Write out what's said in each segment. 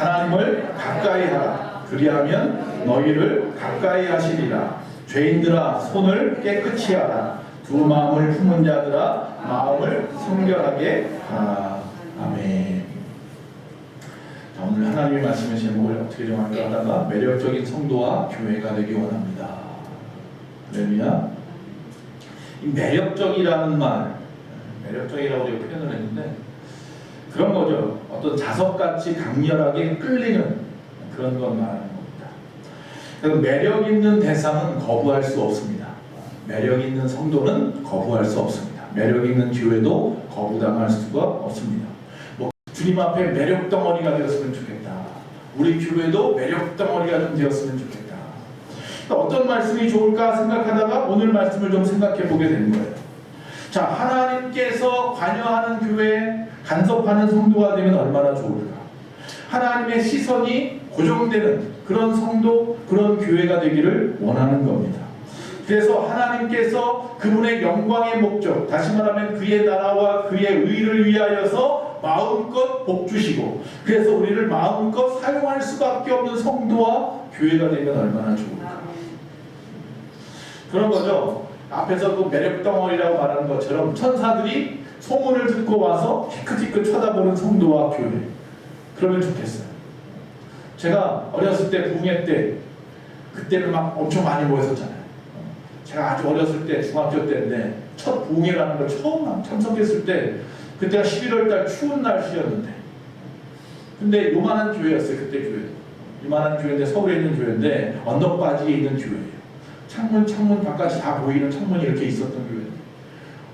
하나님을 가까이 하라. 그리하면 너희를 가까이 하시리라. 죄인들아 손을 깨끗이 하라. 두 마음을 품은 자들아 마음을 성결하게 하라. 아멘. 자, 오늘 하나님의 말씀의 제목을 어떻게 정할까 하다가 매력적인 성도와 교회가 되기 원합니다. 할렐루야. 이 매력적이라는 말, 매력적이라고 우리가 표현을 했는데 그런 거죠. 어떤 자석같이 강렬하게 끌리는 그런 것 말하는 겁니다. 그래서 매력 있는 대상은 거부할 수 없습니다. 매력 있는 성도는 거부할 수 없습니다. 매력 있는 교회도 거부당할 수가 없습니다. 뭐 주님 앞에 매력 덩어리가 되었으면 좋겠다. 우리 교회도 매력 덩어리가 좀 되었으면 좋겠다. 어떤 말씀이 좋을까 생각하다가 오늘 말씀을 좀 생각해 보게 된 거예요. 자, 하나님께서 관여하는 교회에 간섭하는 성도가 되면 얼마나 좋을까? 하나님의 시선이 고정되는 그런 성도, 그런 교회가 되기를 원하는 겁니다. 그래서 하나님께서 그분의 영광의 목적, 다시 말하면 그의 나라와 그의 의를 위하여서 마음껏 복주시고, 그래서 우리를 마음껏 사용할 수밖에 없는 성도와 교회가 되면 얼마나 좋을까? 그런 거죠. 앞에서 그 매력덩어리라고 말하는 것처럼 천사들이 소문을 듣고 와서 희끗희끗 쳐다보는 성도와 교회, 그러면 좋겠어요. 제가 어렸을 때 부흥회 때, 그때는 막 엄청 많이 모였었잖아요. 제가 아주 어렸을 때 중학교 때인데 첫 부흥회라는 걸 처음 참석했을 때, 그때가 11월달 추운 날씨였는데, 근데 요만한 교회였어요. 그때 교회도 요만한 교회인데, 서울에 있는 교회인데 언덕바지에 있는 교회예요. 창문 바깥이 다 보이는 창문이 이렇게 있었던 교회.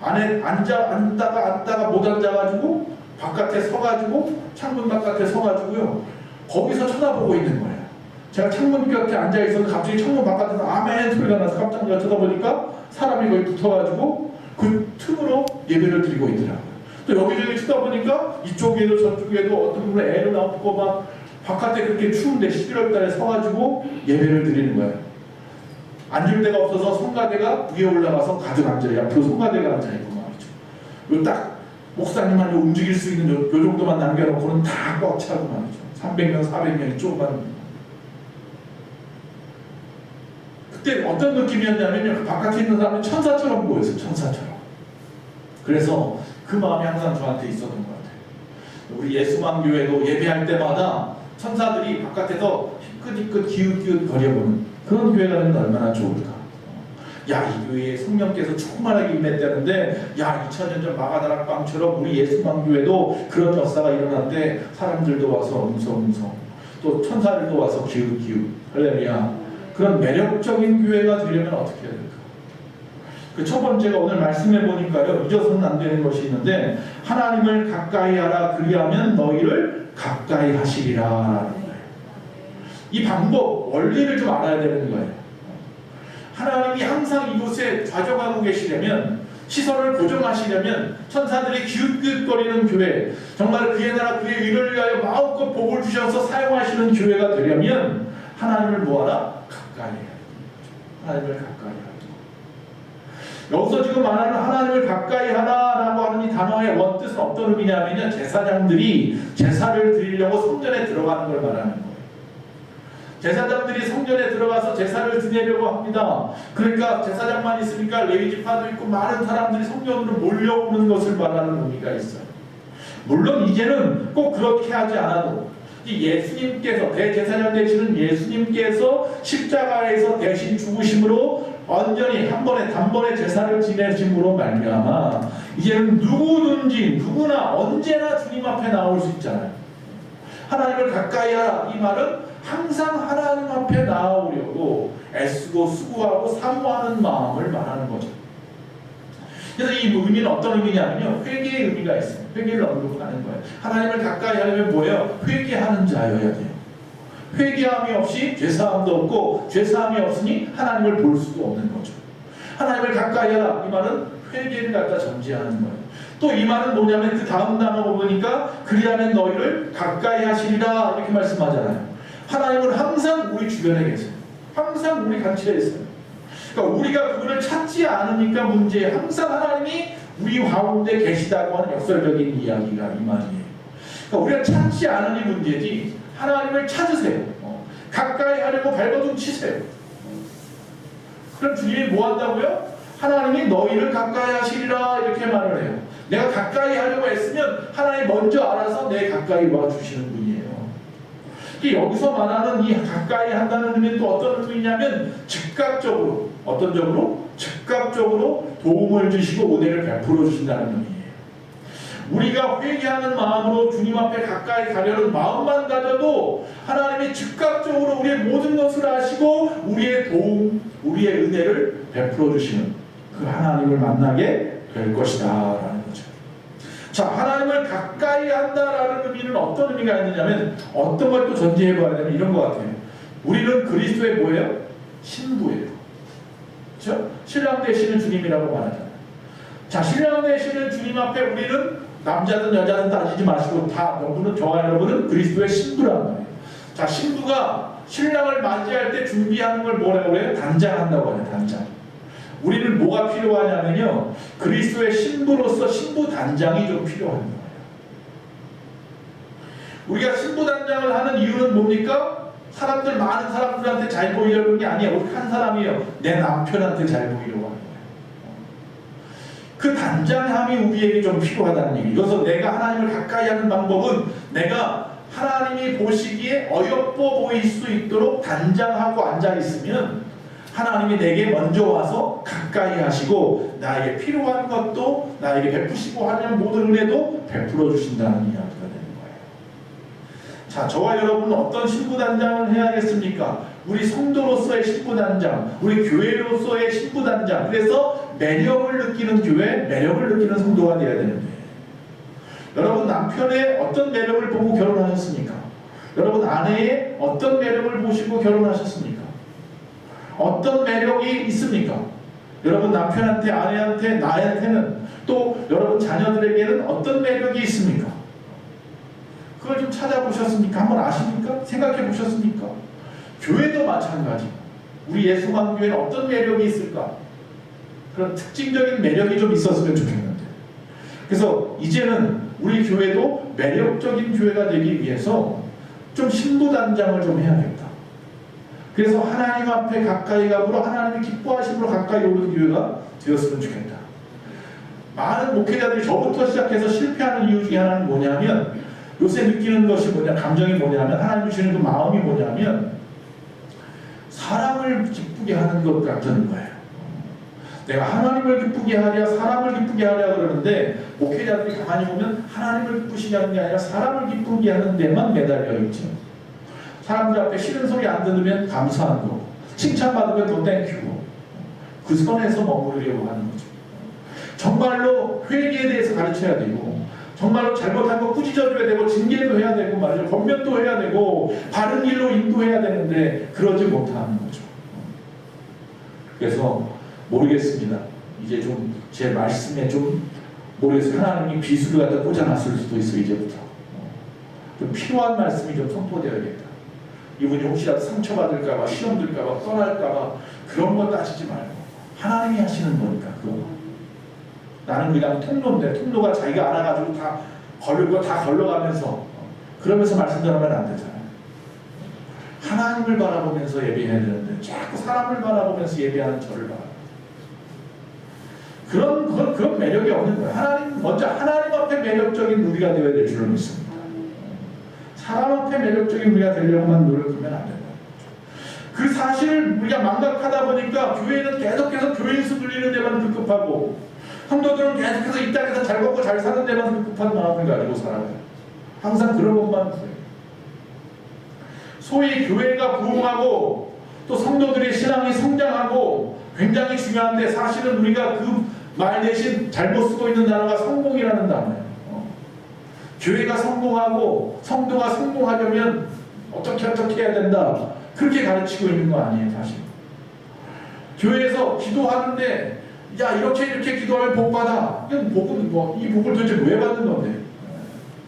안에 앉다가 못 앉아가지고 바깥에 서가지고, 창문 바깥에 서가지고요, 거기서 쳐다보고 있는 거예요. 제가 창문 곁에 앉아 있었는데 갑자기 창문 바깥에서 아멘 소리가 나서 깜짝 놀라 쳐다보니까 사람이 거기 붙어가지고 그 틈으로 예배를 드리고 있더라고요. 또 여기저기 쳐다보니까 이쪽에도 저쪽에도 어떤 분은 애를 낳고 막 바깥에 그렇게 추운데 11월 달에 서가지고 예배를 드리는 거예요. 앉을 데가 없어서 성가대가 위에 올라가서 가득 앉아요. 옆으로 성가대가 앉아있고 말이죠. 딱 목사님만 움직일 수 있는 요 정도만 남겨놓고는 다 꽉 차고 말이죠. 300명, 400명이 조금만. 그때 어떤 느낌이었냐면요, 그 바깥에 있는 사람이 천사처럼 보였어요. 천사처럼. 그래서 그 마음이 항상 저한테 있었던 것 같아요. 우리 예수만교회도 예배할 때마다 천사들이 바깥에서 희끗희끗 기웃기웃 거려보는 그런 교회가 되면 얼마나 좋을까? 야, 이 교회에 성령께서 충만하게 임했다는데, 야, 2000년 전 마가다락방처럼 우리 예수만교회도 그런 역사가 일어났대. 사람들도 와서 음성음성, 또 천사들도 와서 기웃기웃. 할렐루야. 그런 매력적인 교회가 되려면 어떻게 해야 될까? 그 첫 번째가 오늘 말씀해 보니까요, 잊어서는 안 되는 것이 있는데, 하나님을 가까이 하라. 그리하면 너희를 가까이 하시리라 라는 거예요. 이 방법, 원리를 좀 알아야 되는 거예요. 하나님이 항상 이곳에 좌정하고 계시려면, 시선을 고정하시려면, 천사들이 기웃기웃거리는 교회, 정말 그의 나라 그의 의를 위하여 마음껏 복을 주셔서 사용하시는 교회가 되려면 하나님을 뭐하라? 가까이 해야 됩니다. 하나님을 가까이 하라. 여기서 지금 말하는 하나님을 가까이 하라라고 하는 이 단어의 원뜻은 어떤 의미냐면요, 제사장들이 제사를 드리려고 성전에 들어가는 걸 말하는 거예요. 제사장들이 성전에 들어가서 제사를 지내려고 합니다. 그러니까 제사장만 있으니까 레위지파도 있고 많은 사람들이 성전으로 몰려오는 것을 말하는 의미가 있어요. 물론 이제는 꼭 그렇게 하지 않아도 이 예수님께서, 대제사장 되시는 예수님께서 십자가에서 대신 죽으심으로 완전히 한 번에 단번에 제사를 지내심으로 말미암아 이제는 누구든지 누구나 언제나 주님 앞에 나올 수 있잖아요. 하나님을 가까이 하라, 이 말은 항상 하나님 앞에 나아오려고 애쓰고 수고하고 사모하는 마음을 말하는 거죠. 그래서 이 의미는 어떤 의미냐면요, 회개의 의미가 있어요. 회개를 언급하는 거예요. 하나님을 가까이 하려면 뭐예요? 회개하는 자여야 돼요. 회개함이 없이 죄사함도 없고, 죄사함이 없으니 하나님을 볼 수도 없는 거죠. 하나님을 가까이 하라, 이 말은 회개를 갖다 전제하는 거예요. 또 이 말은 뭐냐면 그 다음 단어가 보니까 그리하면 너희를 가까이 하시리라 이렇게 말씀하잖아요. 하나님은 항상 우리 주변에 계세요. 항상 우리 근처에 있어요. 그러니까 우리가 그분을 찾지 않으니까 문제예요. 항상 하나님이 우리 가운데 계시다고 하는 역설적인 이야기가 이 말이에요. 그러니까 우리가 찾지 않으니 문제지, 하나님을 찾으세요. 가까이 하려고 발버둥 치세요. 그럼 주님이 뭐 한다고요? 하나님이 너희를 가까이 하시리라 이렇게 말을 해요. 내가 가까이 하려고 애쓰면 하나님 먼저 알아서 내 가까이 와 주시는 분이에요. 여기서 말하는 이 가까이 한다는 의미는 또 어떤 의미냐면 즉각적으로, 어떤 적으로? 즉각적으로 도움을 주시고 은혜를 베풀어 주신다는 의미예요. 우리가 회개하는 마음으로 주님 앞에 가까이 가려는 마음만 가져도 하나님이 즉각적으로 우리의 모든 것을 아시고 우리의 도움, 우리의 은혜를 베풀어 주시는 그 하나님을 만나게 될 것이다 라는 거죠. 자, 하나님을 가까이 한다라는 의미는 어떤 의미가 있느냐면 어떤 걸 또 전제해 봐야 되면 이런 것 같아요. 우리는 그리스도의 뭐예요? 신부예요. 그렇죠? 신랑 되시는 주님이라고 말하잖아요. 자, 신랑 되시는 주님 앞에 우리는 남자든 여자든 따지지 마시고 다 여러분은, 저와 여러분은 그리스도의 신부란 말이에요. 자, 신부가 신랑을 맞이할 때 준비하는 걸 뭐라고 해요? 단장한다고 해요. 단장. 우리는 뭐가 필요하냐면요, 그리스도의 신부로서 신부 단장이 좀 필요한 거예요. 우리가 신부 단장을 하는 이유는 뭡니까? 사람들, 많은 사람들한테 잘 보이려는 게 아니에요. 오직 한 사람이에요. 내 남편한테 잘 보이려고 하는 거예요. 그 단장함이 우리에게 좀 필요하다는 얘기. 그래서 내가 하나님을 가까이 하는 방법은 내가 하나님이 보시기에 어여뻐 보일 수 있도록 단장하고 앉아 있으면 하나님이 내게 먼저 와서 가까이 하시고 나에게 필요한 것도 나에게 베푸시고 하는 모든 은혜도 베풀어 주신다는 이야기가 되는 거예요. 자, 저와 여러분은 어떤 신부단장을 해야겠습니까? 우리 성도로서의 신부단장, 우리 교회로서의 신부단장. 그래서 매력을 느끼는 교회, 매력을 느끼는 성도가 되어야 되는데, 여러분 남편의 어떤 매력을 보고 결혼하셨습니까? 여러분 아내의 어떤 매력을 보시고 결혼하셨습니까? 어떤 매력이 있습니까? 여러분 남편한테, 아내한테, 나한테는, 또 여러분 자녀들에게는 어떤 매력이 있습니까? 그걸 좀 찾아보셨습니까? 한번 아십니까? 생각해 보셨습니까? 교회도 마찬가지. 우리 예수만교회는 어떤 매력이 있을까? 그런 특징적인 매력이 좀 있었으면 좋겠는데, 그래서 이제는 우리 교회도 매력적인 교회가 되기 위해서 좀 신부단장을 좀 해야겠다. 그래서 하나님 앞에 가까이 가므로 하나님이 기뻐하심으로 가까이 오는 교회가 되었으면 좋겠다. 많은 목회자들이 저부터 시작해서 실패하는 이유 중에 하나는 뭐냐면, 요새 느끼는 것이 뭐냐, 감정이 뭐냐면, 하나님 주시는 그 마음이 뭐냐면 사람을 기쁘게 하는 것 같은 거예요. 내가 하나님을 기쁘게 하랴 사람을 기쁘게 하랴 그러는데, 목회자들이 가만히 보면 하나님을 기쁘시게 하는 게 아니라 사람을 기쁘게 하는 데만 매달려 있죠. 사람들 앞에 싫은 소리 안 들으면 감사한 거고, 칭찬받으면 또 땡큐고, 그 선에서 머무르려고 하는 거죠. 정말로 회개에 대해서 가르쳐야 되고, 정말로 잘못한 거 꾸짖어줘야 되고, 징계도 해야 되고 말이죠. 권면도 해야 되고, 바른 길로 인도해야 되는데 그러지 못하는 거죠. 그래서 모르겠습니다. 이제 좀 제 말씀에 좀 모르겠어요. 하나님이 비수를 갖다 꽂아놨을 수도 있어. 이제부터 좀 필요한 말씀이 좀 선포되어야겠다. 이분이 혹시라도 상처받을까봐, 시험 들까봐, 떠날까봐 그런 거 따지지 말고 하나님이 하시는 거니까. 그거 나는 그냥 통로인데, 통로가 자기가 알아가지고 다 걸고 다 걸러가면서 그러면서 말씀 전하면 안 되잖아요. 하나님을 바라보면서 예배해야 되는데 자꾸 사람을 바라보면서 예배하는 저를 바라. 그런 매력이 없는 거예요. 하나님, 먼저 하나님 앞에 매력적인 우리가 되어야 될 줄로 믿습니다. 사람 앞에 매력적인 우리가 되려고만 노력하면 안 된다. 그 사실을 우리가 망각하다 보니까 교회는 계속해서 교인수 불리는 데만 급급하고, 성도들은 계속해서 이 땅에서 잘 먹고 잘 사는 데만 급급한 마음을 가지고 살아가요. 항상 그런 것만 구해요. 소위 교회가 부흥하고 또 성도들의 신앙이 성장하고 굉장히 중요한데, 사실은 우리가 그 말 대신 잘못 쓰고 있는 단어가 성공이라는 단어예요. 교회가 성공하고 성도가 성공하려면 어떻게 해야 된다, 그렇게 가르치고 있는 거 아니에요. 사실 교회에서 기도하는데 야 이렇게 기도하면 복 받아. 이건 복은 뭐, 이 복을 도대체 왜 받는 건데?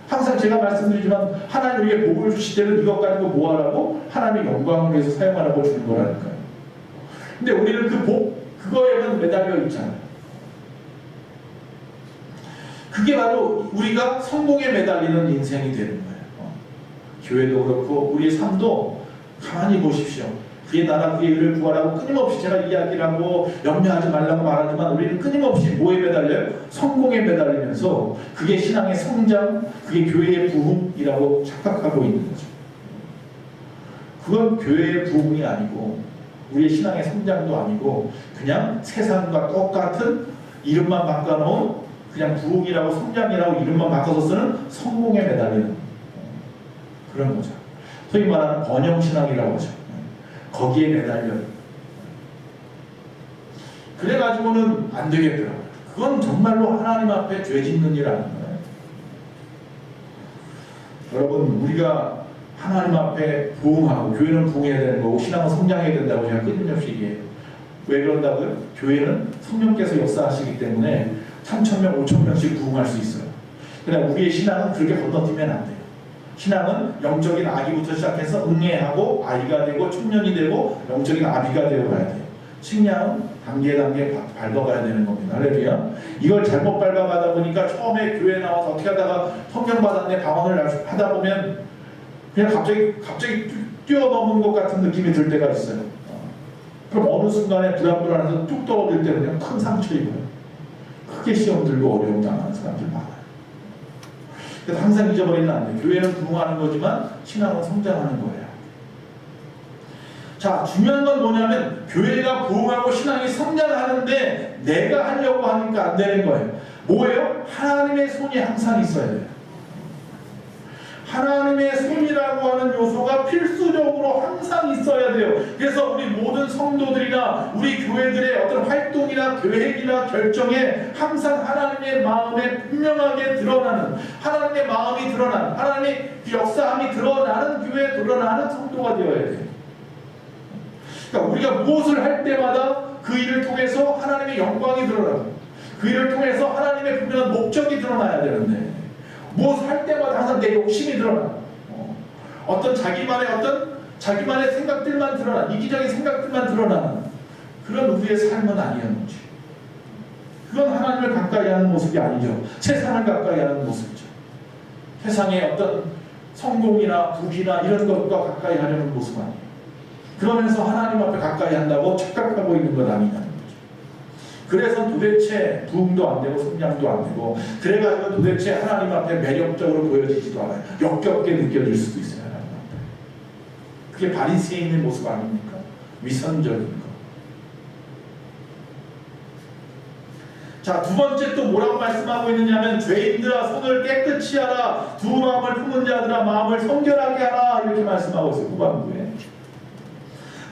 항상 제가 말씀드리지만 하나님 우리에게 복을 주실 때는 이것 가지고 뭐하라고? 하나님의 영광을 위해서 사용하라고 주는 거라니까요. 근데 우리는 그 복, 그거에만 매달려 있잖아요. 그게 바로 우리가 성공에 매달리는 인생이 되는 거예요. 교회도 그렇고 우리의 삶도 가만히 보십시오. 그의 나라 그의 의를 구하라고 끊임없이 제가 이야기를 하고 염려하지 말라고 말하지만 우리는 끊임없이 뭐에 매달려요? 성공에 매달리면서 그게 신앙의 성장, 그게 교회의 부흥이라고 착각하고 있는 거죠. 그건 교회의 부흥이 아니고 우리의 신앙의 성장도 아니고 그냥 세상과 똑같은 이름만 바꿔놓은 그냥 부흥이라고 성장이라고 이름만 바꿔서 쓰는 성공에 매달리는 그런 거죠. 소위 말하는 번영신앙이라고 하죠. 거기에 매달려요. 그래가지고는 안 되겠더라고요. 그건 정말로 하나님 앞에 죄 짓는 일 아닌가요? 여러분, 우리가 하나님 앞에 부흥하고 교회는 부흥해야 되는 거고 신앙은 성장해야 된다고 제가 끊임없이 얘기해요. 왜 그런다고요? 교회는 성령께서 역사하시기 때문에 3,000명, 5,000명씩 부흥할 수 있어요. 그러나 우리의 신앙은 그렇게 건너뛰면 안 돼요. 신앙은 영적인 아기부터 시작해서 응애하고 아이가 되고 청년이 되고 영적인 아비가 되어 가야 돼요. 식량은 단계 밟아가야 되는 겁니다. 할렐루야. 이걸 잘못 밟아가다 보니까 처음에 교회 나와서 어떻게 하다가 성령 받았네 방언을 하다 보면 그냥 갑자기 뛰어넘은 것 같은 느낌이 들 때가 있어요. 그럼 어느 순간에 불안해서 뚝 떨어질 때 그냥 큰 상처 입어요. 크게 시험 들고 어려움 당하는 사람들 많아요. 그래서 항상 잊어버리면 안 돼요. 교회는 부흥하는 거지만 신앙은 성장하는 거예요. 자, 중요한 건 뭐냐면 교회가 부흥하고 신앙이 성장하는데 내가 하려고 하니까 안 되는 거예요. 뭐예요? 하나님의 손이 항상 있어야 돼요. 하나님의 손이라고 하는 요소가 필수적으로 항상 있어야 돼요. 그래서 우리 모든 성도들이나 우리 교회들의 어떤 활동이나 계획이나 결정에 항상 하나님의 마음에 분명하게 드러나는, 하나님의 마음이 드러나는, 하나님의 역사함이 드러나는 교회에 드러나는 성도가 되어야 돼요. 그러니까 우리가 무엇을 할 때마다 그 일을 통해서 하나님의 영광이 드러나고 그 일을 통해서 하나님의 분명한 목적이 드러나야 되는데 무엇을 할 때마다 항상 내 욕심이 드러나. 어떤 자기만의 생각들만 드러나, 이기적인 생각들만 드러나는 그런 우리의 삶은 아니었는지. 그건 하나님을 가까이 하는 모습이 아니죠. 세상을 가까이 하는 모습이죠. 세상의 어떤 성공이나 부귀나 이런 것과 가까이 하려는 모습 아니에요. 그러면서 하나님 앞에 가까이 한다고 착각하고 있는 것 아니냐는 거죠. 그래서 도대체 부흥도 안 되고 성장도 안 되고 그래가지고 도대체 하나님 앞에 매력적으로 보여지지도 않아요. 역겹게 느껴질 수도 있어요. 하나님 앞에. 그게 바리새인의 모습 아닙니까? 위선적인 거. 자, 두 번째 또 뭐라고 말씀하고 있느냐면 죄인들아 손을 깨끗이 하라, 두 마음을 품은 자들아 마음을 성결하게 하라, 이렇게 말씀하고 있어요. 후반부에.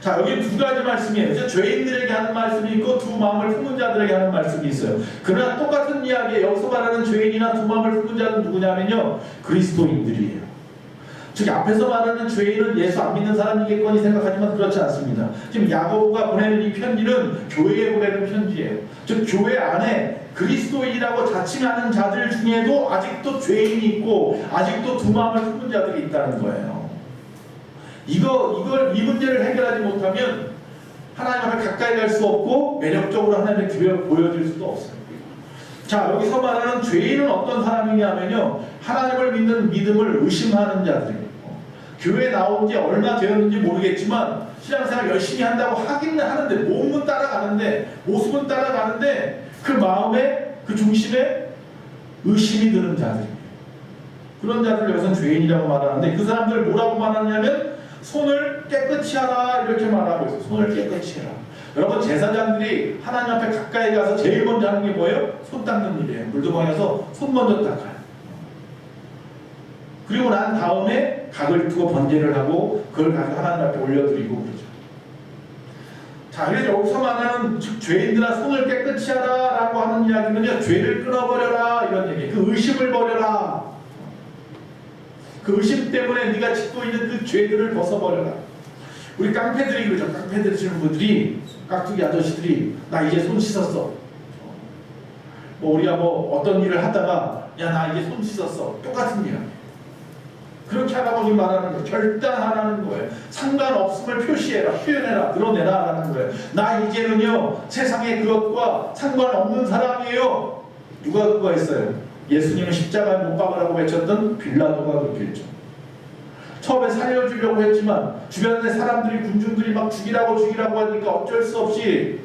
자, 여기 두 가지 말씀이에요. 이제 죄인들에게 하는 말씀이 있고 두 마음을 품은 자들에게 하는 말씀이 있어요. 그러나 똑같은 이야기에 여기서 말하는 죄인이나 두 마음을 품은 자는 누구냐면요, 그리스도인들이에요. 즉 앞에서 말하는 죄인은 예수 안 믿는 사람이겠거니 생각하지만 그렇지 않습니다. 지금 야고보가 보내는 이 편지는 교회에 보내는 편지예요. 즉 교회 안에 그리스도인이라고 자칭하는 자들 중에도 아직도 죄인이 있고 아직도 두 마음을 품은 자들이 있다는 거예요. 이 문제를 해결하지 못하면 하나님 앞에 가까이 갈 수 없고 매력적으로 하나님의 교회를 보여줄 수도 없어요. 자, 여기서 말하는 죄인은 어떤 사람이냐면요, 하나님을 믿는 믿음을 의심하는 자들이에요. 교회에 나온 지 얼마 되었는지 모르겠지만 신앙생활 열심히 한다고 하기는 하는데 몸은 따라가는데 모습은 따라가는데 그 마음에 그 중심에 의심이 드는 자들이에요. 그런 자들을 여기서 죄인이라고 말하는데 그 사람들 뭐라고 말하냐면 손을 깨끗이 하라, 이렇게 말하고 있어요. 손을 깨끗이 해라. 여러분, 제사장들이 하나님 앞에 가까이 가서 제일 먼저 하는 게 뭐예요? 손 닦는 일이에요. 물두멍에서 손 먼저 닦아요. 그리고 난 다음에 각을 두고 번제를 하고 그걸 가지고 하나님 앞에 올려드리고 그러죠. 자, 그래서 여기서 말하는 즉 죄인들아 손을 깨끗이 하라 라고 하는 이야기는요, 죄를 끊어버려라 이런 얘기예요. 그 의심을 버려라. 그 의심 때문에 네가 짓고 있는 그 죄들을 벗어버려라. 우리 깡패들이 그러죠. 깡패 되시는 분들이, 깍두기 아저씨들이 나 이제 손 씻었어. 뭐 우리가 뭐 어떤 일을 하다가 야 나 이제 손 씻었어. 똑같은 일. 그렇게 하라고 말하는 거예요. 결단하라는 거예요. 상관없음을 표시해라, 표현해라, 드러내라 라는 거예요. 나 이제는요 세상의 그것과 상관없는 사람이에요. 누가 그거 했어요? 예수님은 십자가에 못 박으라고 외쳤던 빌라도가 그렇게 했죠. 처음에 살려주려고 했지만 주변의 사람들이 군중들이 막 죽이라고 하니까 어쩔 수 없이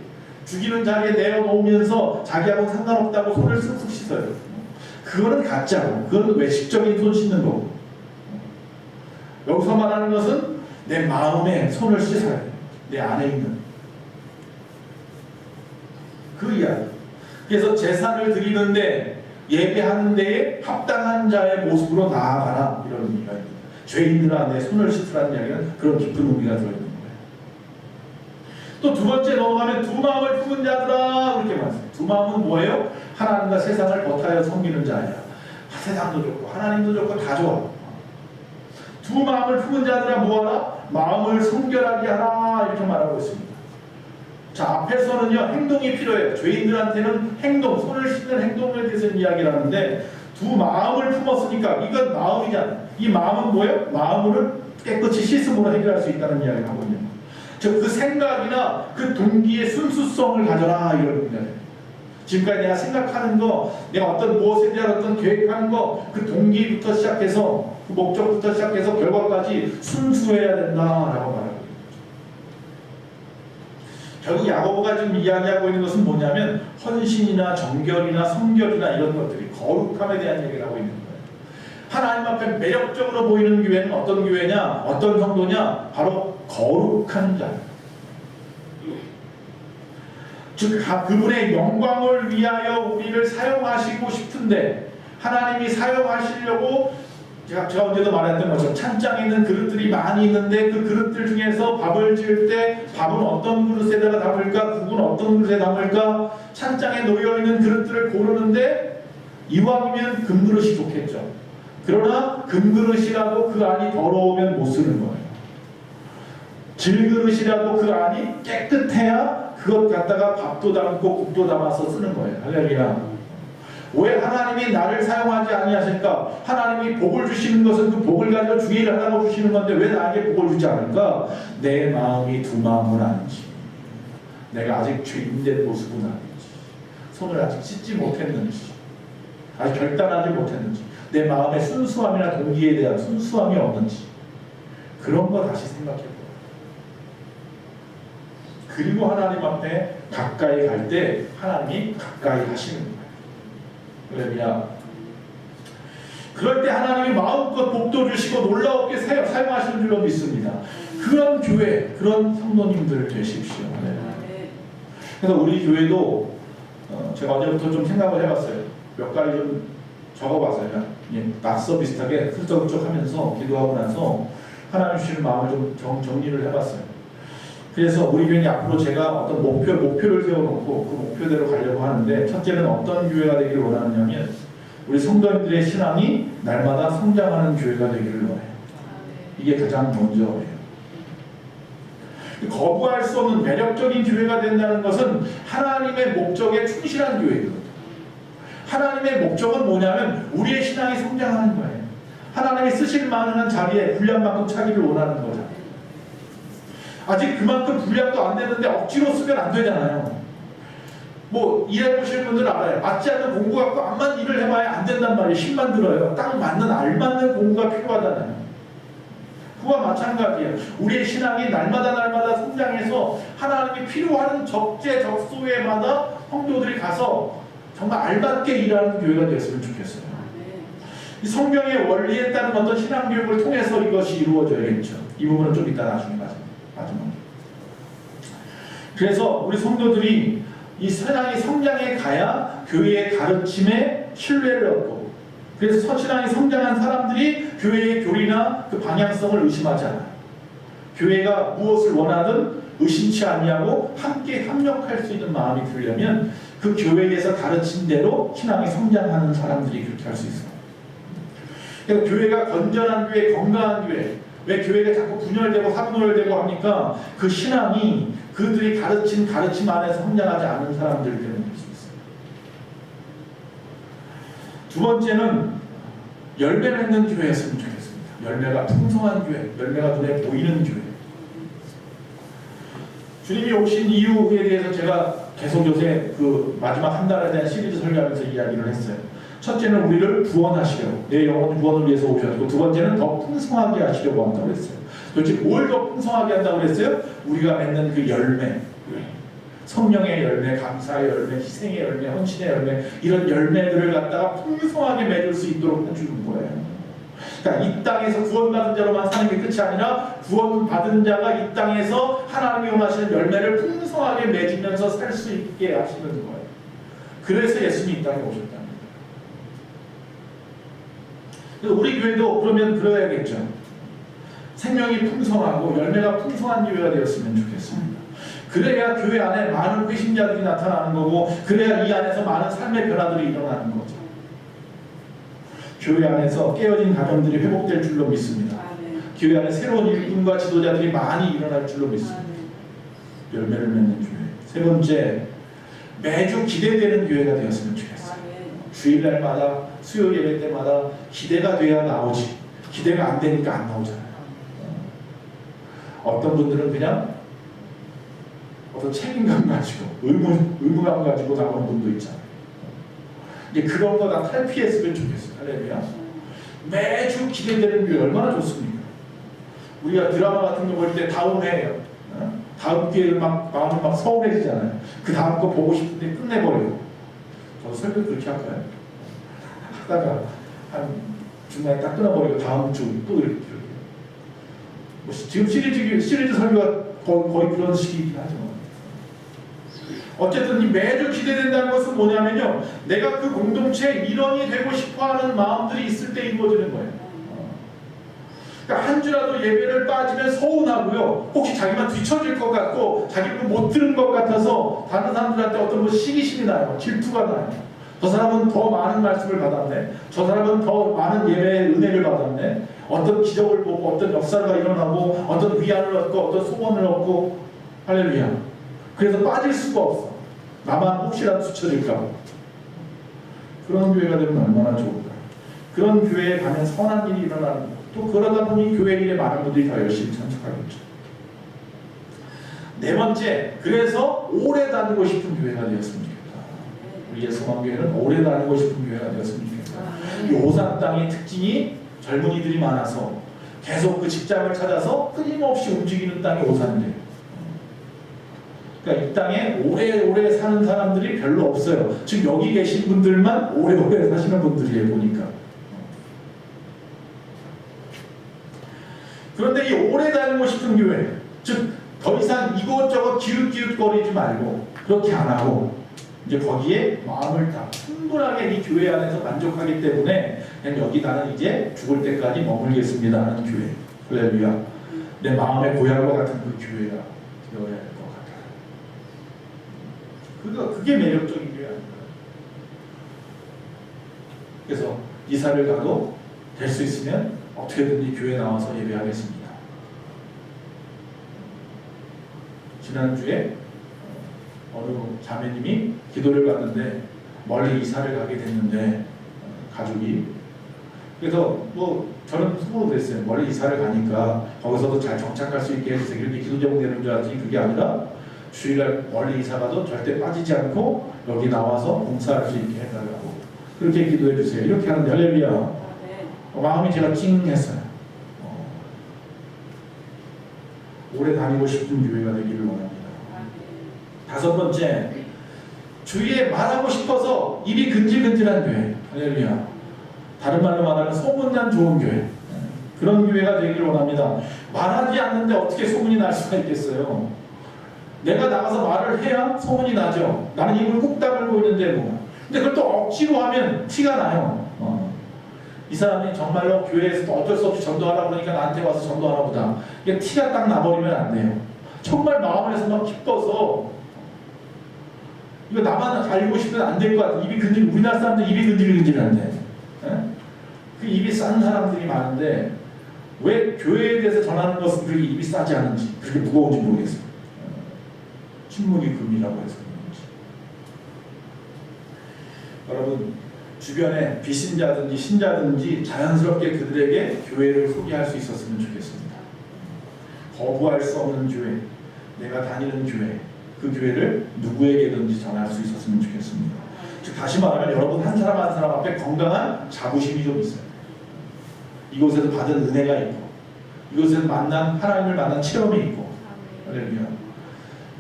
죽이는 자리에 내어놓으면서 자기하고 상관없다고 손을 쓱쓱 씻어요. 그거는 가짜고, 그건 외식적인 손 씻는 거고. 여기서 말하는 것은 내 마음에 손을 씻어야 돼. 내 안에 있는 그 이야기. 그래서 제사를 드리는데 예배하는 데에 합당한 자의 모습으로 나아가라, 이런 의미가 있습니다. 죄인들아 내 손을 씻으라는 이야기는 그런 깊은 의미가 들어있는 거예요. 또 두 번째 넘어가면 두 마음을 품은 자들아, 그렇게 말씀해요. 두 마음은 뭐예요? 하나님과 세상을 거타여 섬기는 자야. 세상도 좋고 하나님도 좋고 다 좋아. 두 마음을 품은 자들아 뭐하라? 마음을 성결하게 하라, 이렇게 말하고 있습니다. 자, 앞에서는요 행동이 필요해요. 죄인들한테는 행동, 손을 씻는 행동에 대해서 이야기를 하는데 두 마음을 품었으니까 이건 마음이잖아요. 이 마음은 뭐예요? 마음을 깨끗이 씻음으로 해결할 수 있다는 이야기를 하고 있는 거예요. 즉 그 생각이나 그 동기의 순수성을 가져라, 이런 의미예요. 지금까지 내가 생각하는 거, 내가 어떤 무엇에 대한 어떤 계획하는 거, 그 동기부터 시작해서 그 목적부터 시작해서 결과까지 순수해야 된다라고 말합니다. 결국 야고보가 지금 이야기하고 있는 것은 뭐냐면 헌신이나 정결이나 성결이나 이런 것들이 거룩함에 대한 얘기를 하고 있는 거예요. 하나님 앞에 매력적으로 보이는 교회는 어떤 교회냐, 어떤 성도냐, 바로 거룩한 자. 즉 그분의 영광을 위하여 우리를 사용하시고 싶은데 하나님이 사용하시려고 제가 언제도 말했던 것처럼 찬장에 있는 그릇들이 많이 있는데 그 그릇들 중에서 밥을 지을 때 밥은 어떤 그릇에다가 담을까, 국은 어떤 그릇에 담을까, 찬장에 놓여있는 그릇들을 고르는데 이왕이면 금그릇이 좋겠죠. 그러나 금그릇이라도 그 안이 더러우면 못 쓰는 거예요. 질그릇이라도 그 안이 깨끗해야 그것 갖다가 밥도 담고 국도 담아서 쓰는 거예요. 할렐루야. 왜 하나님이 나를 사용하지 아니하실까? 하나님이 복을 주시는 것은 그 복을 가지고 주의를 하라고 주시는 건데 왜 나에게 복을 주지 않을까? 내 마음이 두 마음은 아닌지, 내가 아직 죄인된 모습은 아닌지, 손을 아직 씻지 못했는지, 아직 결단하지 못했는지, 내 마음의 순수함이나 동기에 대한 순수함이 없는지, 그런 거 다시 생각해보라. 그리고 하나님 앞에 가까이 갈 때 하나님이 가까이 하시는 거예요. 그러면 그럴 때 하나님이 마음껏 복도 주시고 놀라웠게 사용하시는 줄로 믿습니다. 그런 교회, 그런 성도님들 되십시오. 네. 그래서 우리 교회도 제가 어제부터 좀 생각을 해봤어요. 몇 가지 좀 적어봤어요. 낙서 비슷하게 훌쩍훌쩍 하면서 기도하고 나서 하나님 주시는 마음을 좀 정리를 해봤어요. 그래서 우리 교회는 앞으로 제가 어떤 목표를 세워놓고 그 목표대로 가려고 하는데, 첫째는 어떤 교회가 되기를 원하느냐면 우리 성도님들의 신앙이 날마다 성장하는 교회가 되기를 원해요. 이게 가장 먼저예요. 거부할 수 없는 매력적인 교회가 된다는 것은 하나님의 목적에 충실한 교회거든요. 하나님의 목적은 뭐냐면 우리의 신앙이 성장하는 거예요. 하나님이 쓰실 만한 자리에 분량만큼 차기를 원하는 거죠. 아직 그만큼 분량도 안 되는데 억지로 쓰면 안 되잖아요. 뭐 일해보실 분들은 알아요. 맞지 않는 공부 갖고 암만 일을 해봐야 안 된단 말이에요. 힘만 들어요. 딱 맞는 알맞는 공부가 필요하잖아요. 그와 마찬가지예요. 우리의 신앙이 날마다 성장해서 하나님이 필요한 적재적소에마다 성도들이 가서 정말 알맞게 일하는 교회가 되었으면 좋겠어요. 이 성경의 원리에 따른 어떤 신앙 교육을 통해서 이것이 이루어져야겠죠. 이 부분은 좀 이따 나중에 마지막. 그래서 우리 성도들이 이 신앙이 성장해 가야 교회의 가르침에 신뢰를 얻고, 그래서 신앙이 성장한 사람들이 교회의 교리나 그 방향성을 의심하지 않아요. 교회가 무엇을 원하든 의심치 아니하고 함께 협력할 수 있는 마음이 들려면 그 교회에서 가르친 대로 신앙이 성장하는 사람들이 그렇게 할 수 있어요. 그래서 교회가 건전한 교회, 건강한 교회, 왜 교회가 자꾸 분열되고 사분열되고 하니까 그 신앙이 그들이 가르친 가르침 안에서 성장하지 않은 사람들 때문일 수 있어요. 두 번째는 열매 맺는 교회였으면 좋겠습니다. 열매가 풍성한 교회, 열매가 눈에 보이는 교회. 주님이 오신 이유에 대해서 제가 계속 요새 그 마지막 한 달에 대한 시리즈 설교하면서 이야기를 했어요. 첫째는 우리를 구원하시려고, 내 영혼 구원을 위해서 오셨고, 두 번째는 더 풍성하게 하시려고 한다고 했어요. 도대체 뭘 더 풍성하게 한다고 그랬어요? 우리가 맺는 그 열매, 성령의 열매, 감사의 열매, 희생의 열매, 헌신의 열매, 이런 열매들을 갖다가 풍성하게 맺을 수 있도록 해주는 거예요. 그러니까 이 땅에서 구원받은 자로만 사는 게 끝이 아니라 구원받은 자가 이 땅에서 하나님이 원하시는 열매를 풍성하게 맺으면서 살 수 있게 하시는 거예요. 그래서 예수님이 이 땅에 오셨다는 거예요. 그래서 우리 교회도 그러면 그래야겠죠. 생명이 풍성하고 열매가 풍성한 교회가 되었으면 좋겠습니다. 그래야 교회 안에 많은 회심자들이 나타나는 거고, 그래야 이 안에서 많은 삶의 변화들이 일어나는 거죠. 교회 안에서 깨어진 가정들이 회복될 줄로 믿습니다. 교회 안에 새로운 일꾼과 지도자들이 많이 일어날 줄로 믿습니다. 열매를 맺는 교회. 세 번째, 매주 기대되는 교회가 되었으면 좋겠어요. 주일날마다, 수요일 예배 때마다 기대가 돼야 나오지. 기대가 안 되니까 안 나오잖아요. 어떤 분들은 그냥 어떤 책임감 가지고 의무감 가지고 나오는 분도 있잖아요. 이제 그런 거 다 탈피했으면 좋겠어요. 할렐루야. 매주 기대되는 교회 얼마나 좋습니까? 우리가 드라마 같은 거 볼 때 다음 해예요. 다음 기회를 마음이 막 서운해지잖아요. 그 다음 거 보고 싶은데 끝내버려요. 저도 설교 그렇게 할까요? 하다가 한 중간에 딱 끊어버리고 다음 주 또 이렇게. 뭐 지금 시리즈 설교가 거의 그런 식이긴 하죠. 어쨌든 이 매주 기대된다는 것은 뭐냐면요, 내가 그 공동체의 일원이 되고 싶어하는 마음들이 있을 때 이루어지는 거예요. 그러니까 한 주라도 예배를 빠지면 서운하고요, 혹시 자기만 뒤처질 것 같고 자기는 못 들은 것 같아서 다른 사람들한테 어떤 뭐 시기심이 나요. 질투가 나요. 저 사람은 더 많은 말씀을 받았네, 저 사람은 더 많은 예배의 은혜를 받았네, 어떤 기적을 보고 어떤 역사가 일어나고 어떤 위안을 얻고 어떤 소원을 얻고, 할렐루야. 그래서 빠질 수가 없어. 나만 혹시라도 뒤처질까 봐. 그런 교회가 되면 얼마나 좋을까. 그런 교회에 가면 선한 일이 일어나는 거. 또 그러다 보니 교회 일에 많은 분들이 더 열심히 참석하겠죠. 네 번째, 그래서 오래 다니고 싶은 교회가 되었으면 좋겠다. 우리 예수만교회는 오래 다니고 싶은 교회가 되었으면 좋겠다. 이 오산 땅의 특징이 젊은이들이 많아서 계속 그 직장을 찾아서 끊임없이 움직이는 땅이 오산이에요. 그러니까 이 땅에 오래오래 사는 사람들이 별로 없어요. 지금 여기 계신 분들만 오래오래 사시는 분들이에요, 보니까. 그런데 이 오래 다니고 싶은 교회, 즉 더 이상 이곳저곳 기웃기웃거리지 말고 그렇게 안 하고 이제 거기에 마음을 다 충분하게 이 교회 안에서 만족하기 때문에 그냥 여기 나는 이제 죽을 때까지 머물겠습니다 하는 교회. 할렐루야. 내 마음의 고향과 같은 그 교회가 되어야 할 것 같아요. 그게 매력적인 교회 아닌가요? 그래서 이사를 가도 될 수 있으면 어떻게든지 교회 나와서 예배하겠습니다. 지난주에 어느 자매님이 기도를 갔는데 멀리 이사를 가게 됐는데 가족이, 그래서 뭐 저는 수고로 됐어요. 멀리 이사를 가니까 거기서도 잘 정착할 수 있게 해주세요. 이렇게 기도 제목 되는 줄 알았더니 그게 아니라 주일날 멀리 이사 가도 절대 빠지지 않고 여기 나와서 봉사할 수 있게 해달라고 그렇게 기도해 주세요. 이렇게 하는데 할렐루야. 마음이 제가 찡했어요. 오래 다니고 싶은 교회가 되기를 원합니다. 다섯 번째, 주위에 말하고 싶어서 입이 근질근질한 교회. 할렐루야. 다른 말로 말하면 소문난 좋은 교회. 그런 교회가 되기를 원합니다. 말하지 않는데 어떻게 소문이 날 수가 있겠어요? 내가 나가서 말을 해야 소문이 나죠. 나는 입을 꾹 다물고 있는데 뭐. 근데 그걸 또 억지로 하면 티가 나요. 이 사람이 정말로 교회에서 또 어쩔 수 없이 전도하라고 그러니까 나한테 와서 전도하나 보다. 이게 티가 딱 나버리면 안 돼요. 정말 마음에서 막 기뻐서 이거 나만 알고 싶으면 안 될 것 같아. 입이 근질, 우리나라 사람들 입이 근질근질한데. 그 입이 싼 사람들이 많은데 왜 교회에 대해서 전하는 것은 그렇게 입이 싸지 않은지, 그렇게 무거운지 모르겠어요. 침묵이 금이라고 해서 그런지. 여러분, 주변에 비신자든지 신자든지 자연스럽게 그들에게 교회를 소개할 수 있었으면 좋겠습니다. 거부할 수 없는 교회, 내가 다니는 교회, 그 교회를 누구에게든지 전할 수 있었으면 좋겠습니다. 즉 다시 말하면 여러분 한 사람 한 사람 앞에 건강한 자부심이 좀 있어요. 이곳에서 받은 은혜가 있고 이곳에서 만난 하나님을 만난 체험이 있고 할렐루야.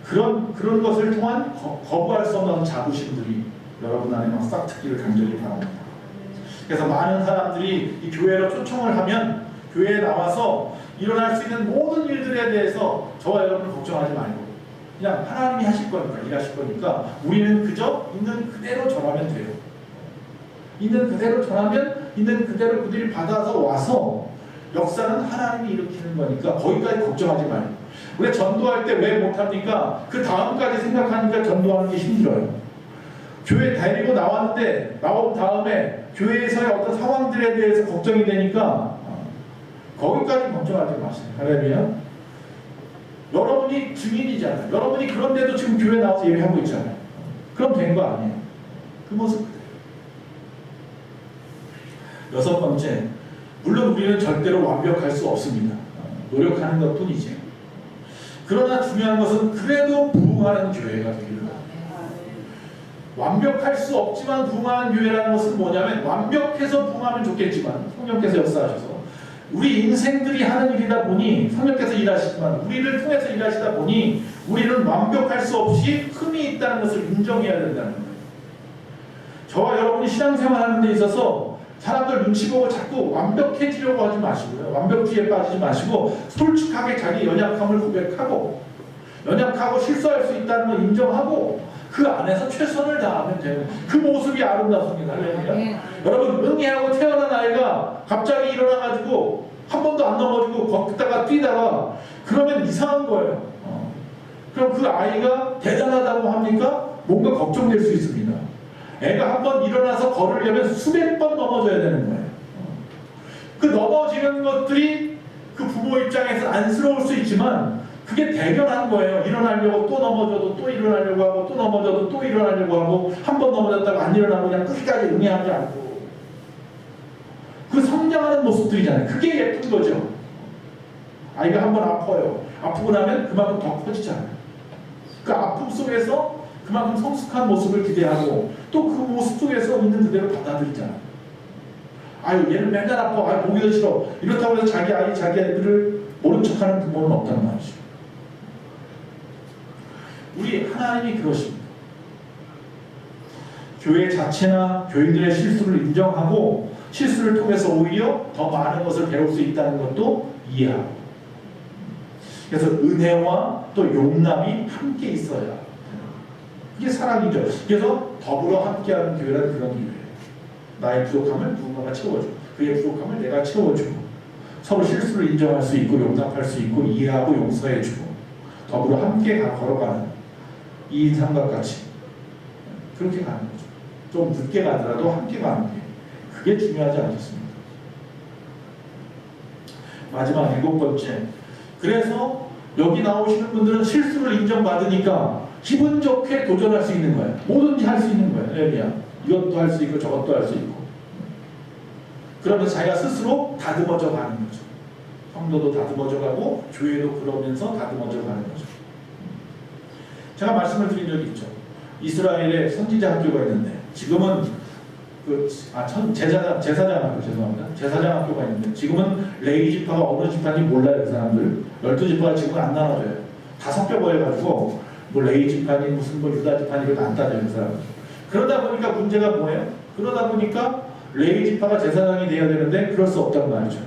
그런 것을 통한 거부할 수 없는 자부심들이 여러분 안에 막 싹트기를 간절히 바랍니다. 그래서 많은 사람들이 이 교회로 초청을 하면 교회에 나와서 일어날 수 있는 모든 일들에 대해서 저와 여러분 걱정하지 말고 그냥 하나님이 하실 거니까 일하실 거니까 우리는 그저 있는 그대로 전하면 돼요. 있는 그대로 전하면 있는 그대로 그들이 받아서 와서 역사는 하나님이 일으키는 거니까 거기까지 걱정하지 말고. 우리가 전도할 때 왜 못합니까? 그 다음까지 생각하니까 전도하는 게 힘들어요. 교회 데리고 나왔는데 나온 다음에 교회에서의 어떤 상황들에 대해서 걱정이 되니까 거기까지 걱정하지 마세요. 할렐루야. 여러분이 증인이잖아요. 여러분이 그런데도 지금 교회 나와서 예배하고 있잖아요. 그럼 된 거 아니에요. 그 모습 그대로. 여섯 번째, 물론 우리는 절대로 완벽할 수 없습니다. 노력하는 것 뿐이지. 그러나 중요한 것은 그래도 부흥하는 교회가 되기를 바랍니다. 완벽할 수 없지만 부흥하는 교회라는 것은 뭐냐면 완벽해서 부흥하면 좋겠지만 성령께서 역사하셔서 우리 인생들이 하는 일이다 보니 성령께서 일하시지만 우리를 통해서 일하시다 보니 우리는 완벽할 수 없이 흠이 있다는 것을 인정해야 된다는 거예요. 저와 여러분이 신앙생활하는 데 있어서 사람들 눈치 보고 자꾸 완벽해지려고 하지 마시고요. 완벽주의에 빠지지 마시고 솔직하게 자기 연약함을 고백하고 연약하고 실수할 수 있다는 걸 인정하고 그 안에서 최선을 다하면 되는 그 모습이 아름답습니다. 할렐루야. 여러분 응애하고 태어난 아이가 갑자기 일어나가지고 한 번도 안 넘어지고 걷다가 뛰다가 그러면 이상한 거예요. 그럼 그 아이가 대단하다고 합니까? 뭔가 걱정될 수 있습니다. 애가 한 번 일어나서 걸으려면 수백 번 넘어져야 되는 거예요. 그 넘어지는 것들이 그 부모 입장에서 안쓰러울 수 있지만 그게 대견한 거예요. 일어나려고 또 넘어져도 또 일어나려고 하고 또 넘어져도 또 일어나려고 하고 한 번 넘어졌다고 안 일어나고 그냥 끝까지 응애하지 않고 그 성장하는 모습들이잖아요. 그게 예쁜 거죠. 아이가 한 번 아파요. 아프고 나면 그만큼 더 커지잖아요. 그 아픔 속에서 그만큼 성숙한 모습을 기대하고 또 그 모습 속에서 있는 그대로 받아들이잖아요. 아유 얘는 맨날 아파. 아유 보기도 싫어. 이렇다고 해서 자기 아이 자기 아이들을 모른 척하는 부모는 없단 말이죠. 우리 하나님이 그러십니다. 교회 자체나 교인들의 실수를 인정하고 실수를 통해서 오히려 더 많은 것을 배울 수 있다는 것도 이해하고 그래서 은혜와 또 용납이 함께 있어야 돼요. 그게 사랑이죠. 그래서 더불어 함께하는 교회라는 그런 교회예요. 나의 부족함을 누군가가 채워주고 그의 부족함을 내가 채워주고 서로 실수를 인정할 수 있고 용납할 수 있고 이해하고 용서해주고 더불어 함께 걸어가는 이 인상과 같이 그렇게 가는 거죠. 좀 늦게 가더라도 함께 가는 게 그게 중요하지 않겠습니까? 마지막 일곱 번째, 그래서 여기 나오시는 분들은 실수를 인정받으니까 기분 좋게 도전할 수 있는 거예요. 뭐든지 할 수 있는 거예요. 할렐루야. 이것도 할 수 있고 저것도 할 수 있고 그러면서 자기가 스스로 다듬어져 가는 거죠. 성도도 다듬어져 가고 교회도 그러면서 다듬어져 가는 거죠. 제가 말씀을 드린 적이 있죠. 이스라엘에 선지자 학교가 있는데 지금은 제사장 학교 죄송합니다. 제사장 학교가 있는데 지금은 레위 지파가 어느 지파인지 몰라요. 그 사람들 12지파가 지금은 안 나눠져요. 다 섞여버려가지고 뭐 레위 지파니 무슨 뭐 유다 지파니 이런 안 따져요. 그 사람들. 그러다 보니까 문제가 뭐예요? 그러다 보니까 레위 지파가 제사장이 돼야 되는데 그럴 수 없단 말이죠.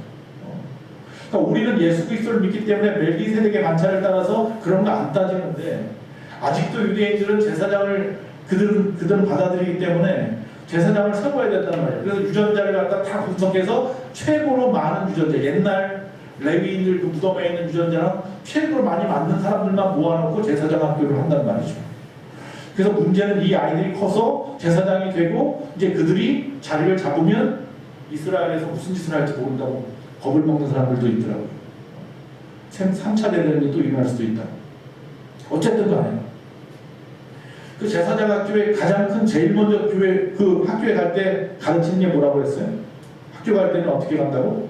그러니까 우리는 예수 그리스도를 믿기 때문에 멜기세덱의 반차를 따라서 그런 거 안 따지는데 아직도 유대인들은 제사장을 그들은 받아들이기 때문에 제사장을 세워야 된단 말이에요. 그래서 유전자를 갖다 다 분석해서 최고로 많은 유전자, 옛날 레위인들 그 무덤에 있는 유전자랑 최고로 많이 맞는 사람들만 모아놓고 제사장 학교를 한단 말이죠. 그래서 문제는 이 아이들이 커서 제사장이 되고 이제 그들이 자리를 잡으면 이스라엘에서 무슨 짓을 할지 모른다고 겁을 먹는 사람들도 있더라고요. 3차 대전이 또 일어날 수도 있다. 어쨌든 간에 그 제사장 학교에 가장 큰 제일 먼저 교회 그 학교에 갈 때 가르치는 게 뭐라고 그랬어요? 학교 갈 때는 어떻게 간다고?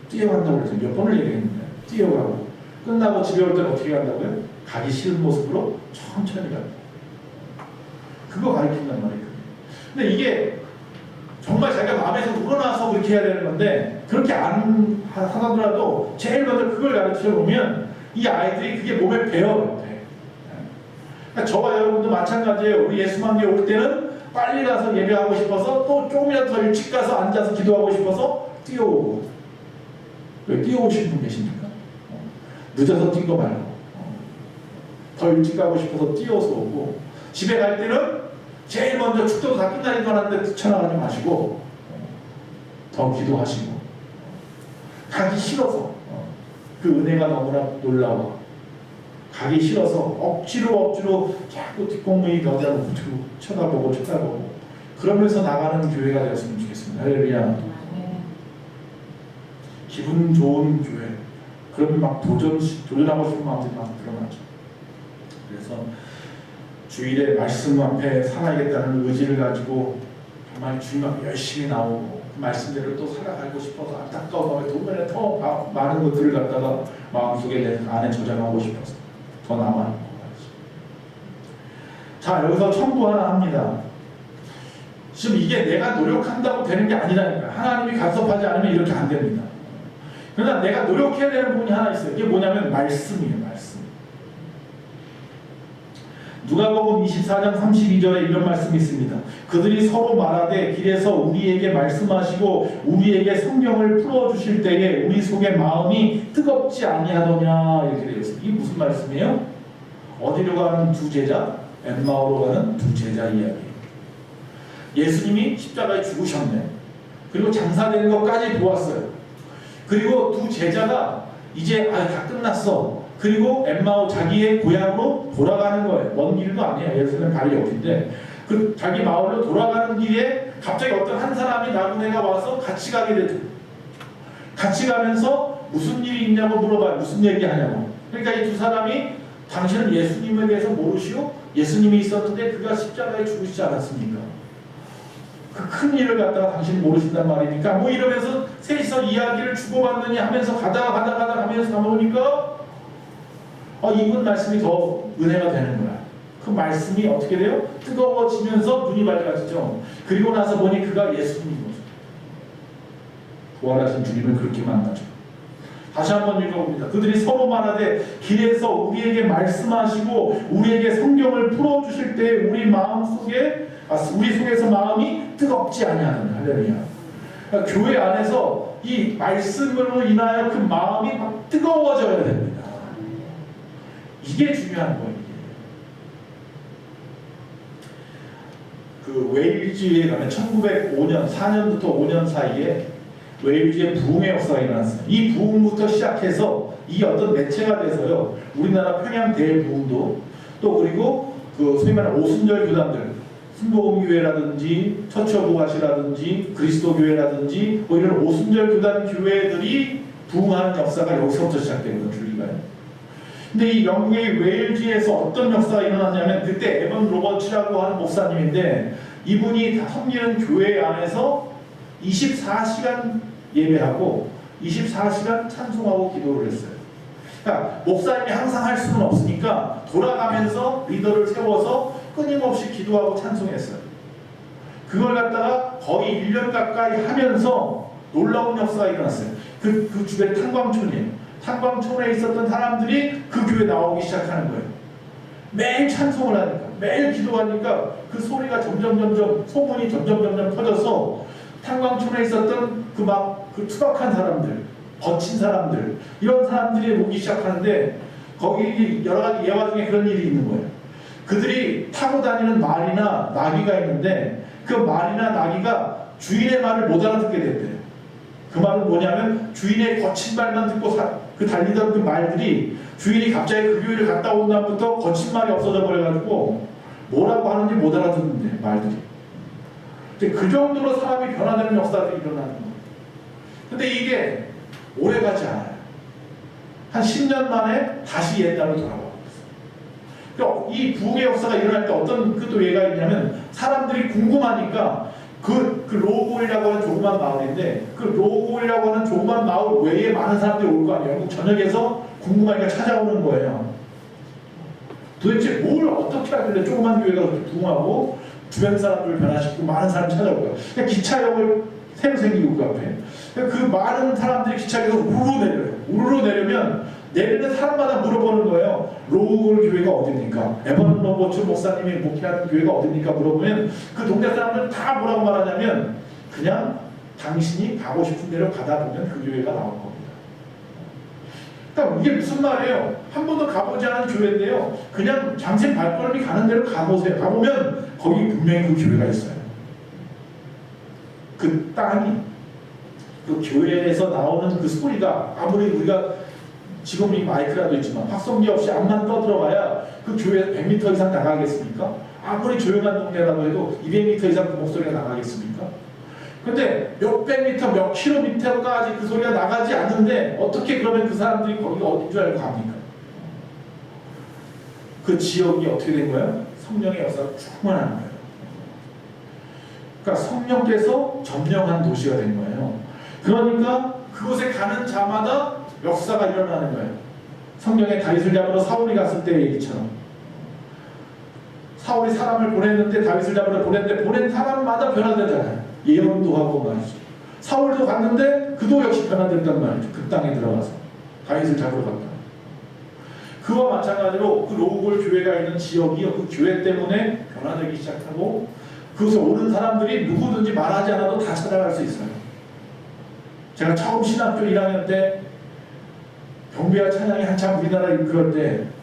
뛰어간다고 그랬어요. 몇 번을 얘기했는데 뛰어가고 끝나고 집에 올 때는 어떻게 간다고요? 가기 싫은 모습으로 천천히 간다. 그거 가르친단 말이에요. 근데 이게 정말 자기가 마음에서 우러나서 그렇게 해야 되는 건데 그렇게 안 하더라도 제일 먼저 그걸 가르쳐 보면 이 아이들이 그게 몸에 배어요. 그러니까 저와 여러분도 마찬가지예요. 우리 예수만교회 올 때는 빨리 가서 예배하고 싶어서 또 조금이라도 더 일찍 가서 앉아서 기도하고 싶어서 뛰어오고. 왜 뛰어오신 분 계십니까? 늦어서 뛴 거 말고 더 일찍 가고 싶어서 뛰어서 오고, 집에 갈 때는 제일 먼저 축도도 다 끝나는 줄 알았는데 뛰쳐나가지 마시고 더 기도하시고, 가기 싫어서 그 은혜가 너무나 놀라워 가기 싫어서 억지로 자꾸 뒷공문이 여자 놓고 쳐다보고 그러면서 나가는 교회가 되었으면 좋겠습니다. 할렐루야. 기분 좋은 교회, 그러면 막 도전하고 싶은 마음들이 막 드러나죠. 그래서 주일에 말씀 앞에 살아야겠다는 의지를 가지고 정말 주님 앞에 열심히 나오고 그 말씀대로 또 살아가고 싶어서 안타까운 마음에 도면에 더 많은 것들을 갖다가 마음속에 내 안에 저장하고 싶어서 더 남아있고. 자, 여기서 첨부 하나 합니다. 지금 이게 내가 노력한다고 되는 게 아니라니까. 하나님이 간섭하지 않으면 이렇게 안 됩니다. 그러나 내가 노력해야 되는 부분이 하나 있어요. 이게 뭐냐면 말씀이에요. 말씀. 누가복음 24장 32절에 이런 말씀이 있습니다. 그들이 서로 말하되 길에서 우리에게 말씀하시고 우리에게 성경을 풀어주실 때에 우리 속의 마음이 뜨겁지 아니하더냐, 이렇게 되어 있습니다. 이게 무슨 말씀이에요? 어디로 가는 두 제자? 엠마오로 가는 두 제자 이야기예요. 예수님이 십자가에 죽으셨네. 그리고 장사되는 것까지 보았어요. 그리고 두 제자가 이제 다 끝났어. 그리고 엠마오 자기의 고향으로 돌아가는 거예요. 먼 길도 아니에요. 예루살렘 바로 옆인데 그 자기 마을로 돌아가는 길에 갑자기 어떤 한 사람이 나그네가 와서 같이 가게 되죠. 같이 가면서 무슨 일이 있냐고 물어봐요. 무슨 얘기하냐고. 그러니까 이 두 사람이 당신은 예수님에 대해서 모르시오? 예수님이 있었는데 그가 십자가에 죽으시지 않았습니까? 그 큰 일을 갖다가 당신이 모르신단 말이니까 뭐 이러면서 셋이서 이야기를 주고받느니 하면서 가다가 가면서 가보니까 이분 말씀이 더 은혜가 되는 거야. 그 말씀이 어떻게 돼요? 뜨거워지면서 눈이 밝아지죠. 그리고 나서 보니 그가 예수님인 거죠. 부활하신 주님을 그렇게 만나죠. 다시 한번 읽어봅니다. 그들이 서로 말하되 길에서 우리에게 말씀하시고 우리에게 성경을 풀어주실 때 우리 속에서 마음이 뜨겁지 아니하느냐. 할렐루야. 그러니까 교회 안에서 이 말씀으로 인하여 그 마음이 막 뜨거워져야 됩니다. 이게 중요한 거예요. 그 웨일즈에 가면 1905년 4년부터 5년 사이에 웨일즈의 부흥의 역사가 일어났어요. 이 부흥부터 시작해서 이 어떤 매체가 돼서요. 우리나라 평양 대부흥도 또 그리고 그 소위 말하는 오순절 교단들, 순복음교회라든지 처처부가시라든지 그리스도교회라든지 뭐 이런 오순절 교단 교회들이 부흥하는 역사가 여기서부터 시작되거든요. 줄기가요. 근데 이 영국의 웨일즈에서 어떤 역사가 일어났냐면 그때 에번 로버츠라고 하는 목사님인데 이분이 섬기는 교회 안에서 24시간 예배하고 24시간 찬송하고 기도를 했어요. 그러니까 목사님이 항상 할 수는 없으니까 돌아가면서 리더를 세워서 끊임없이 기도하고 찬송했어요. 그걸 갖다가 거의 1년 가까이 하면서 놀라운 역사가 일어났어요. 그 주변 탄광촌이에요. 탄광촌에 있었던 사람들이 그 교회에 나오기 시작하는 거예요. 매일 찬송을 하니까, 매일 기도하니까 그 소리가 점점 소문이 점점 퍼져서 탄광촌에 있었던 그 투박한 사람들, 거친 사람들, 이런 사람들이 오기 시작하는데 거기 여러 가지 예화 중에 그런 일이 있는 거예요. 그들이 타고 다니는 말이나 나귀가 있는데 그 말이나 나귀가 주인의 말을 못 알아듣게 됐대요. 그 말은 뭐냐면 주인의 거친 말만 듣고 그 달리던 그 말들이 주인이 갑자기 그 교회를 갔다 온 다음부터 거친 말이 없어져 버려가지고 뭐라고 하는지 못 알아듣는데 말들이. 그 정도로 사람이 변화되는 역사들이 일어나는 거예요. 근데 이게 오래 가지 않아요. 한 10년 만에 다시 옛날로 돌아가고 있어요. 그러니까 이 부흥의 역사가 일어날 때 어떤 또 예가 있냐면 사람들이 궁금하니까 그 로골이라고 하는 조그만 마을인데 그 로골이라고 하는 조그만 마을 외에 많은 사람들이 올 거 아니에요. 영국 전역에서 궁금하니까 찾아오는 거예요. 도대체 뭘 어떻게 하길래 조그만 교회가 그렇게 부흥하고 주변 사람들을 변화시키고 많은 사람 찾아올 거야. 그러니까 기차역을 새로 생기고 그 앞에 그 많은 사람들이 기차역에서 우르르 내려요. 우르르 내려면 내리는 사람마다 물어보는 거예요. 로우골 교회가 어딥니까? 에버넌 로버츠 목사님이 목회하는 교회가 어딥니까? 물어보면 그 동네 사람들은 다 뭐라고 말하냐면 그냥 당신이 가고 싶은 데로 가다 보면 그 교회가 나올 겁니다. 그러니까 이게 무슨 말이에요? 한 번도 가보지 않은 교회인데요. 그냥 당신 발걸음이 가는 대로 가보세요. 가보면 거기 분명히 그 교회가 있어요. 그 땅이 그 교회에서 나오는 그 소리가 아무리 우리가 지금 이 마이크라도 있지만 확성기 없이 앞만 떠들어가야 그 교회에서 100m 이상 나가겠습니까? 아무리 조용한 동네라도 해도 200m 이상 그 목소리가 나가겠습니까? 근데 몇백 미터, 몇 킬로미터까지 그 소리가 나가지 않는데 어떻게 그러면 그 사람들이 거기가 어딘 줄 알고 갑니까? 그 지역이 어떻게 된 거야? 성령의 역사가 충만한 거예요. 그러니까 성령께서 점령한 도시가 된 거예요. 그러니까 그곳에 가는 자마다 역사가 일어나는 거예요. 성령의 다윗을 잡으러 사울이 갔을 때의 얘기처럼 사울이 사람을 보냈는데 다윗을 잡으러 보냈는데 보낸 사람마다 변화되잖아요. 예언도 하고 말이죠. 사울도 갔는데 그도 역시 변화된단 말이죠. 그 땅에 들어가서 다윗을 잡으러 갔다. 그와 마찬가지로 그 로우골 교회가 있는 지역이 그 교회 때문에 변화되기 시작하고 그것에 오는 사람들이 누구든지 말하지 않아도 다 찾아갈 수 있어요. 제가 처음 신학교 1학년 때 경배와 찬양이 한참 우리나라에 그럴 때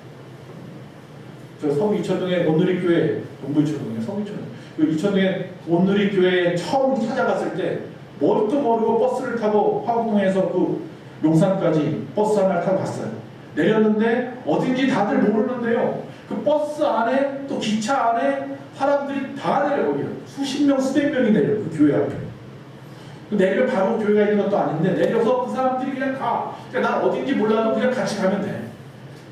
저 서울 이천동에 온누리교회 동부이천동에 서울 이천동 그 이천동에 온누리교회에 처음 찾아갔을 때 뭣도 모르고 버스를 타고 화곡동에서 그 용산까지 버스 하나를 타고 갔어요. 내렸는데 어딘지 다들 모르는데요. 그 버스 안에 또 기차 안에 사람들이 다 내려 거기요. 수십 명 수백 명이 내려 그 교회 앞에. 내려 바로 교회가 있는 것도 아닌데 내려서 그 사람들이 그냥 가. 그러니까 난 어딘지 몰라도 그냥 같이 가면 돼.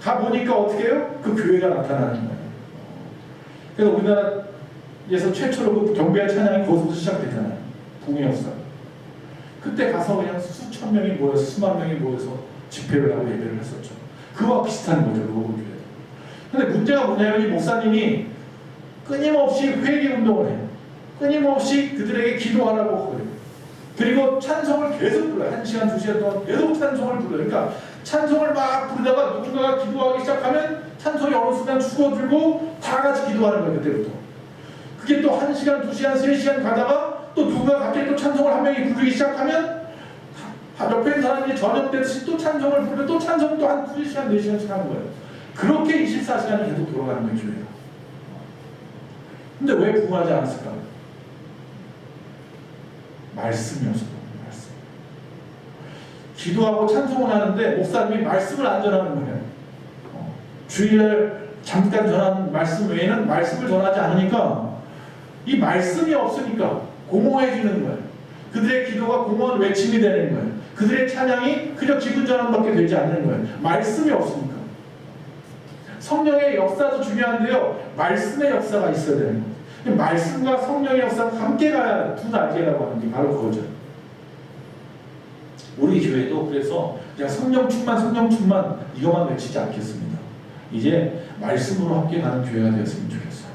가 보니까 어떻게 해요? 그 교회가 나타나는 거예요. 그래서 우리나라에서 최초로 그 경배와 찬양이 거기서 시작되잖아요. 동해역사. 그때 가서 그냥 수천 명이 모여서 수만 명이 모여서 집회를 하고 예배를 했었죠. 그와 비슷한 거죠. 로고교회. 근데 문제가 뭐냐면 이 목사님이 끊임없이 회개 운동을 해요. 끊임없이 그들에게 기도하라고 그래요. 그리고 찬송을 계속 불러요. 1시간, 2시간 동안 계속 찬송을 불러요. 그러니까 찬송을 막 부르다가 누군가가 기도하기 시작하면 찬송이 어느 순간 죽어들고 다 같이 기도하는 거예요. 그때부터. 그게 또 1시간, 2시간, 3시간 가다가 또 누군가 갑자기 또 찬송을 한 명이 부르기 시작하면 옆에 있는 사람이 저녁되듯이 또 찬송을 부르면 또 찬송을 또 한 2시간, 4시간씩 하는 거예요. 그렇게 24시간이 계속 돌아가는 거예요. 교회가. 근데 왜 부흥하지 않았을까? 말씀이어서. 말씀. 기도하고 찬송을 하는데 목사님이 말씀을 안 전하는 거예요. 주일날 잠깐 전하는 말씀 외에는 말씀을 전하지 않으니까 이 말씀이 없으니까 공허해지는 거예요. 그들의 기도가 공허한 외침이 되는 거예요. 그들의 찬양이 그저 기분 전환밖에 되지 않는 거예요. 말씀이 없으니까. 성령의 역사도 중요한데요. 말씀의 역사가 있어야 되는 거예요. 말씀과 성령의 역사가 함께 가야 두 날개라고 하는 게 바로 그거죠. 우리 교회도 그래서 그냥 성령 충만 이것만 외치지 않겠습니다. 이제 말씀으로 함께 가는 교회가 되었으면 좋겠어요.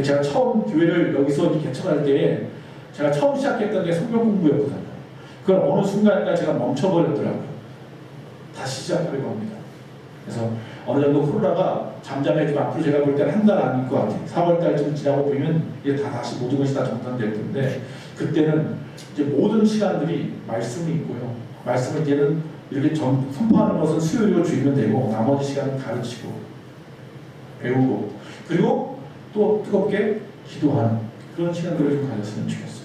제가 처음 교회를 여기서 개척할 때에 제가 처음 시작했던 게 성경 공부였거든요. 그걸 어느 순간인가 제가 멈춰버렸더라고요. 다시 시작하려고 합니다. 그래서 어느 정도 코로나가 잠잠해지고 앞으로 제가 볼 때는 한 달 아닐 것 같아요. 4월달쯤 지나고 보면 이제 다시 모든 것이 다 정상될 텐데 그때는 이제 모든 시간들이 말씀이 있고요. 말씀을 이제는 이렇게 선포하는 것은 수요일이고 주일은 되고 나머지 시간은 가르치고 배우고 그리고 또 뜨겁게 기도하는 그런 시간들을 좀 가졌으면 좋겠어요.